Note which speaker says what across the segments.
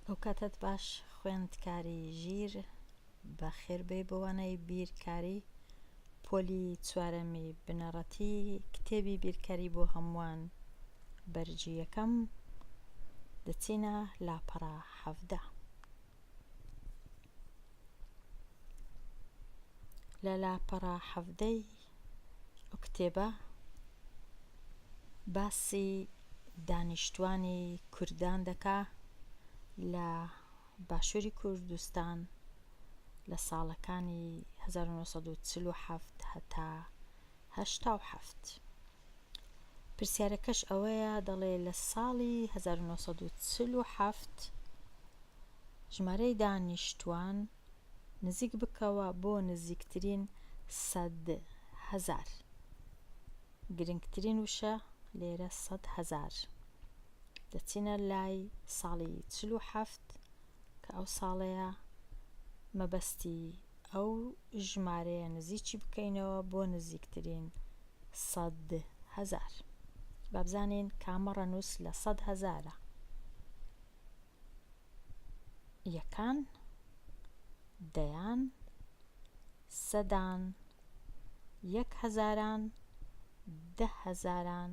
Speaker 1: ئەو کاتت باش خوێندکاری ژیر بەخێر بێ بۆوانەی بیرکاری پۆلی چوارەمی بنەڕەتی کتێبی بیرکاری بۆ هەمووان بەرجی یەکەم دەچینە لاپەڕە 17. لە لاپەڕە 17ی ئەو کتێبە باسی دانیشتوانی کوردان دەکا لە باشووری کوردستان لە ساڵەکانی 1947 هەتا 87. پرسیارەکەش ئەوەیە دەڵێ لە ساڵی 1947 ژمارەی دانیشتوان نزیک بکەوە بۆ نزیکترین 100,000. گرنگترین وشە لێرە 100,000. دەچینە لای ساڵی 47 کە ئەو ساڵەیە مەبەستی ئەو ژمارەیە نزیکی بکەینەوە بۆ نزیکترین 100,000. بابزانین کامە ڕەنووس لە 100,000. یەکان، دەیان، سەدان، 1,000، 10,000،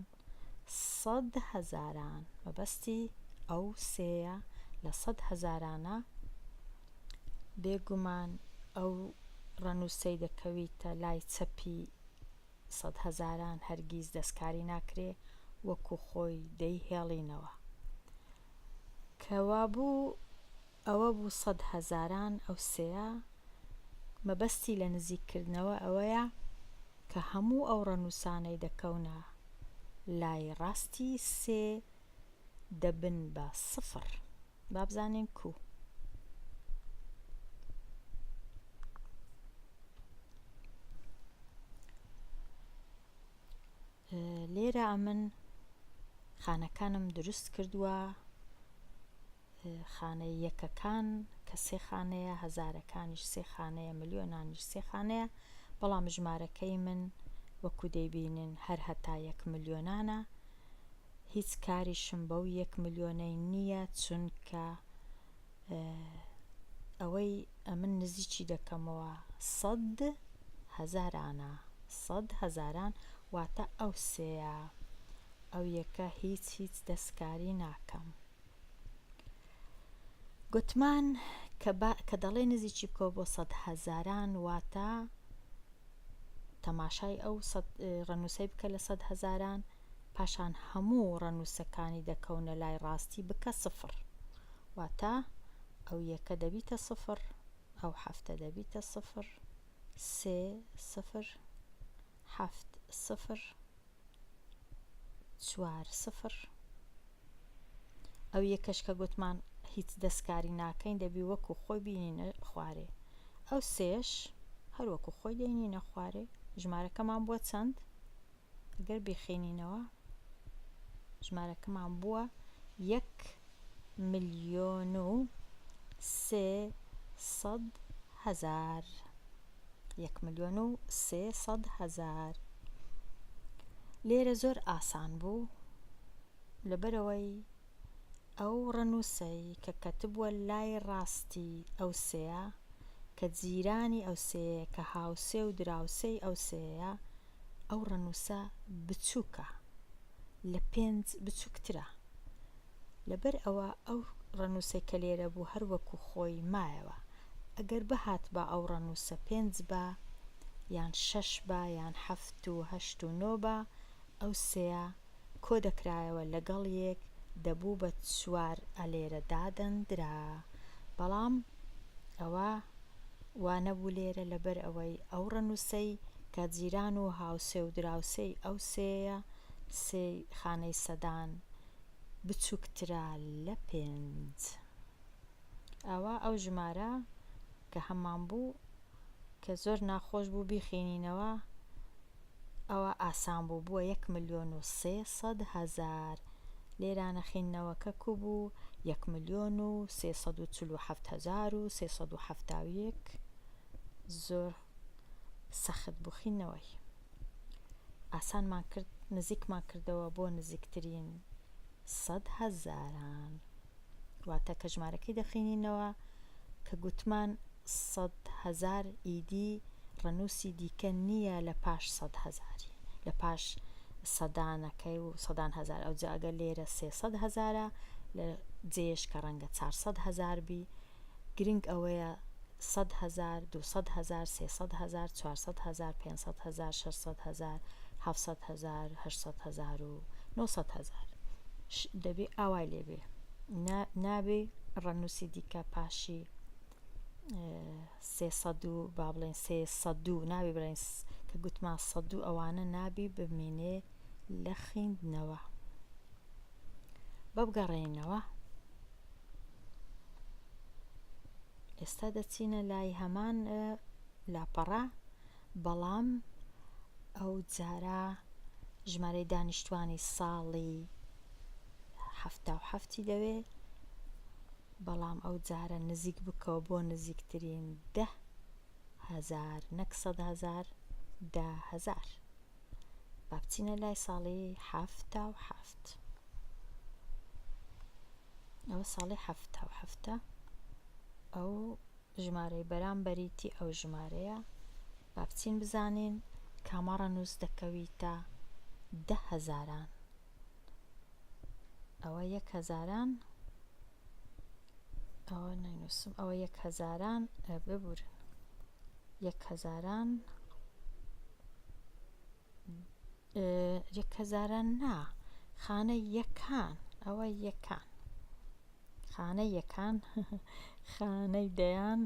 Speaker 1: 100,000. مەبەستی ئەو سێیە لە 100,000 بێگومان ئەو ڕەنووسەی دەکەویتە لای چەپی 100,000 هەرگیز دەستکاری ناکرێ وەکو خۆی دەیهێڵینەوە. کەوا بوو ئەوە بوو 100,000 ئەو سێیە مەبەستی لە نزیککردنەوە ئەوەیە کە هەموو ئەو ڕەنووسانەی دەکەونە لای ڕاستی سێ دەبن بە 0. بابزانین کو. لێرە ئەمن خانەکانم دروست کردووە. خانەی یەکەکان کە 3 خانەیە، هەزارەکانیش 3 خانەیە، ملیۆنانیش 3 خانەیە، بەڵام ژمارەکەی من وەکو دەیبینن هەر هەتا 1 ملیۆنانە. هیچ کاریشم بەو 1 ملیۆنەی نییە، چونکە ئەوەی ئەمن نزیکی دەکەمەوە 100,000. 100,000 واتە ئەو سێیە، ئەو یەکە هیچ دەستکاری ناکەم. گوتمان کە دەڵێ نزیکی بکەوە بۆ 100,000 واتە تەماشای ئەو ڕەنووسەی بکە لە 100,000 پاشان هەموو ڕەنووسەکانی دەکەونە لای ڕاستی بکە 0. واتە ئەو یەکە دەبیتە 0، ئەو هەفتە دەبیتە 0، 3 0، 7 0، 4 0. ئەو یەکەش کە گوتمان هیچ دەستکاری ناکەین دەبی وەکو خۆی بینینە خوارێ. ئەو سێش هەر وەکو خۆی دەینینە خوارێ. ژمارەکەمان بووە چەند؟ ئەگەر بخێنینەوە ژمارەکەمان بووە 1,300,000. 1,300,000. لێرە زۆر ئاسان بوو لەبەرەوەی ئەو ڕەنووسەی کە کەتبووە لای ڕاستی ئەو سێیە کە جیرانی ئەو سێیە کە هاوسێ و دراوسێی ئەو سێیە، ئەو ڕەنووسە بچووکە، لە 5 بچووکترە. لەبەر ئەوە ئەو ڕەنووسەی کە لێرە بوو هەر وەکو خۆی مایەوە. ئەگەر بەهات بە ئەو ڕەنووسە 5 بە یان 6 بە یان 7 و 8 و 9 بە، ئەو سێیە کۆ دەکرایەوە لەگەڵ یەک دەبوو بە 4 ئەلێرە دادەندرا. بەڵام ئەوە وانەبوو لێرە لەبەر ئەوەی ئەو ڕەنووسەی کە جیران و هاوسێ و دراوسێی ئەو سێیە، سێ خانەی سەدان بچووکترە لە 5. ئەوە ئەو ژمارە کە هەمان بوو کە زۆر ناخۆش بوو بیخێنینەوە، ئەوە ئاسان بوو بووە 1,300,000. لێرانە خێننەوەکە کو بوو 1,347,371. زۆر سەخت بوو خێننەوەی. ئاسانمان کرد، نزیکمان کردەوە بۆ نزیکترین 100,000. واتە کە ژمارەکەی دەخینینەوە کە گوتمان 100,000 ئیدی ڕەنووسی دیکە نییە لە پاش 100,000 لە پاش سەدانەکەی و سەدان هەزار. ئەو جاگە لێرە 300,000 لە جێش کە ڕەنگە 400,000 بی. گرنگ ئەوەیە 100,000 200,000 300,000 400,000 500,000 600,000 700,000 800,000 و 900,000 دەبێ ئاوای لێبێ، نابێ ڕەنووسی دیکە پاشی 300 و با بڵێن 300 نابێ بڵێن کە گوتمان 100 ئەوانە نابی بمێنێ لە خوێندنەوە. بەبگەڕێنەوە ئێستا دەچینە لای هەمان لاپەڕە، بەڵام ئەو جارە ژمارەی دانیشتوانی ساڵی 77 دەوێ، بەڵام ئەو جارە نزیک بکەوە بۆ نزیکترین 10,000 نەک 100,000 10,000. با بچینە لای ساڵی 77. ئەوە ساڵی 77 ئەو ژمارەی بەرامبەریتی ئەو ژمارەیە. با بچین بزانین کامە ڕەنووس دەکەویتە 10,000. ئەوە 1,000 ئەوە نەینووسم، ئەوە 1,000 ببورن 1,000 1,000 نا، خانەی یەکان، ئەوە یەکان، خانەی یەکان خانەی دەیان،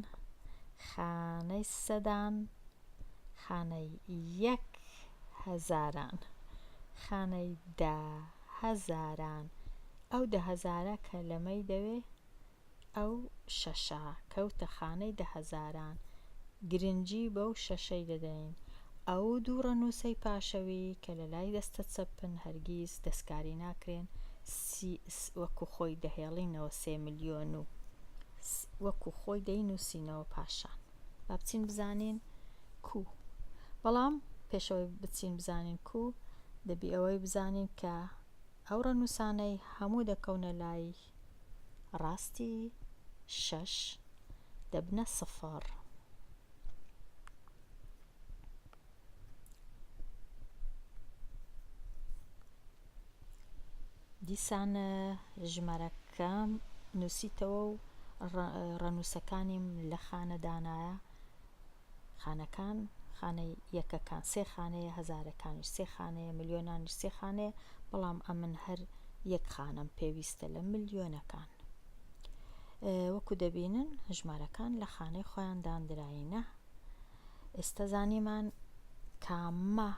Speaker 1: خانەی سەدان، خانەی 1,000، خانەی 10,000. ئەو 10,000 کە لەمەی دەوێ ئەو شەشە کەوتە خانەی 10,000. گرنگی بەو شەشەی دەدەین. ئەو دوو ڕەنووسەی پاشەوی کە لە لای دەستە چەپن هەرگیز دەستکاری ناکرێن، وەکو خۆی دەهێڵینەوە 3 ملیۆن و وەکو خۆی دەینووسینەوە پاشان. با بچین بزانین کو. بەڵام پێشەوەی بچین بزانین کو دەبی ئەوەی بزانین کە ئەو ڕەنووسانەی هەموو دەکەونە لای ڕاستی 6 دەبنە 0. دیسان ژمارەکەم نووسیتەوە و ڕەنووسەکانیم لە خانەدانایە. خانەکان خانەی یەکەکان 3 خانەیە، هەزارەکانیش 3 خانەیە، ملیۆنانیش 3 خانەیە، بەڵام ئەمن هەر یەک خانەم پێویستە لە ملیۆنەکان. وەکو دەبینن ژمارەکان لە خانەی خۆیان دانراینە. ئێستا زانیمان کامە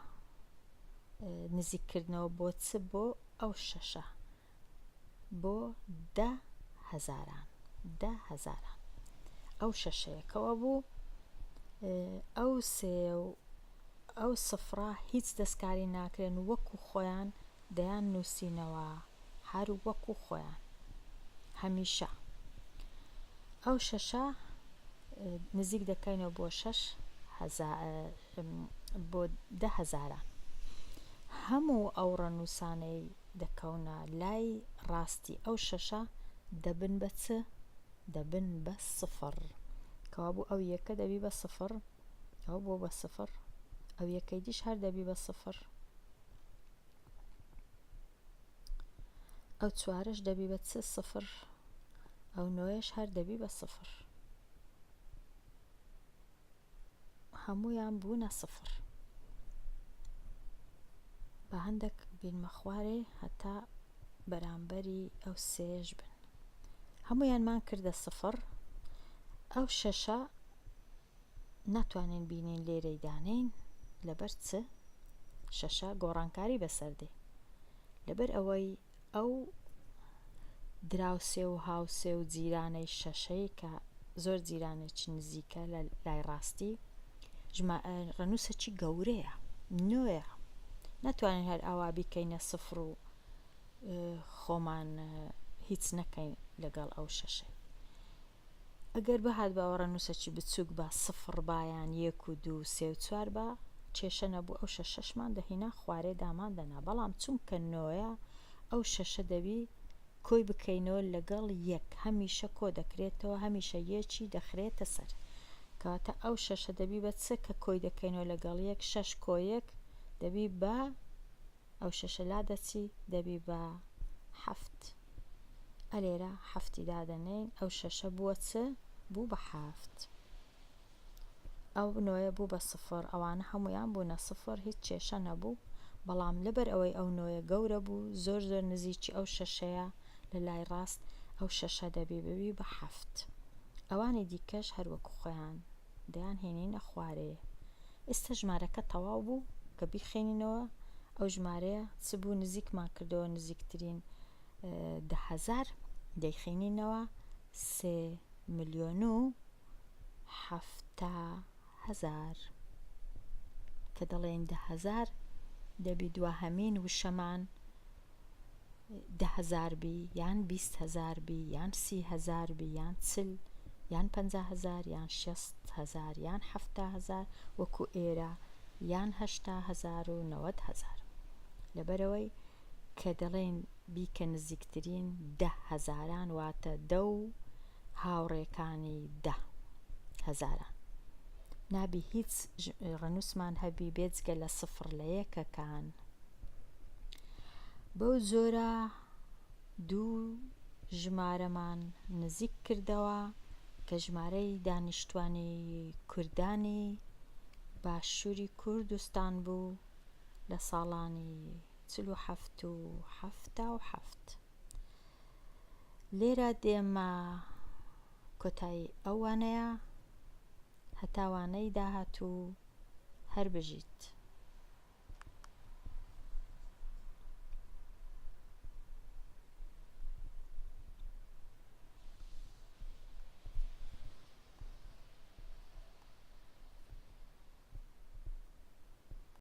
Speaker 1: نزیککردنەوە بۆ چ بۆ ئەو شەشە بۆ 10,000 ئەو شەشەیەکەوە بوو. ئەو سێ و ئەو سفرە هیچ دەستکاری ناکرێن و وەکو خۆیان دەیان نووسینەوە، هەر وەکو خۆیان هەمیشە. ئەو شەشە نزیک دەکەینەوە بۆ 10,000. هەموو ئەو ڕەنووسانەی دەکەونە لای ڕاستی ئەو شەشە دەبن بە چ؟ دەبن بە 0. کەوا بوو ئەو یەکە دەبی بە 0، ئەو بۆ بە 0، ئەو یەکەی دیش هەر دەبی بە 0، ئەو 4ش دەبی بە 0، ئەو 9ش هەر دەبی بە 0، هەموویان بوونە 0. بە هەندێک بینمە خوارێ هەتا بەرامبەری ئەو سێش بن، هەموویانمان کردە 0. ئەو شەشە ناتوانین بینین لێرەی دانین لەبەر چ؟ شەشە گۆڕانکاری بەسەردێ، لەبەر ئەوەی ئەو دراوسێ و هاوسێ و جیرانەی شەشەی کە زۆر جیرانێکی نزیکە لە لای ڕاستی ڕەنووسێکی گەورەیە، نوێیە، ناتوانین هەر ئاوا بیکەینە 0 و خۆمان هیچ نەکەین لەگەڵ ئەو شەشەی. ئەگەر بەهات بە ئەو ڕەنووسێکی بچووک بە 0 بایان 1 و 2 3 و 4 بە کێشە نەبوو، ئەو شەشەشمان دەهێنا خوارێ دامان دەنا. بەڵام چونکە نۆیە ئەو شەشە دەبی کۆی بکەینەوە لەگەڵ یەک هەمیشە کۆ دەکرێتەوە هەمیشە یەکی دەخرێتە سەر کەواتە ئەو شەشە دەبی بە چ کە کۆی دەکەینەوە لەگەڵ یەک 6 کۆ یەک دەبی بە ئەو شەشە لا دەچی دەبی بە 7 ئەلێرە هەفتی دادەنێین ئەو شەشە بووە چ بوو بە 7 ئەو نۆیە بوو بە 0 ئەوانە هەمویان بوونە 0 هیچ کێشە نەبوو بەڵام لەبەر ئەوەی ئەو نۆیە گەورە بوو زۆر نزیکی ئەو شەشەیە لە لای ڕاست ئەو شەشە دەبی ببی بە 7 ئەوانی دیکەش هەروەکو خۆیان دەیان هێنینە خوارەیە ئێستا ژمارەکە تەواو بوو کە بیخێنینەوە ئەو ژمارەیە چ بوو نزیکمان کردەوە نزیکترین 10,000 دەیخێنینەوە 3,070,000 کە دەڵێن 10,000 دەبی دووهەمین وشەمان 10,000 بی یان 20,000 بی یان 30,000 بی یان 40 یان 50,000 یان 60,000 یان 70,000 وەکو ئێرە یان 80,000 و 90,000 لەبەرەوەی کە دەڵێن بیکە نزیکترین 10,000 واتە 10 و هاوڕێکانی 10,000 نابی هیچ ڕەنووسمان هەبی بێجگە لە 0 لە یەکەکان بەو زۆرە دوو ژمارەمان نزیک کردەوە کە ژمارەی دانیشتوانی کوردانی باشووری کوردستان بوو لە ساڵانی 47 و 77 لێرە دێمە کۆتایی ئەوانەیە هەتاوانەی داهاتوو هەر بژیت.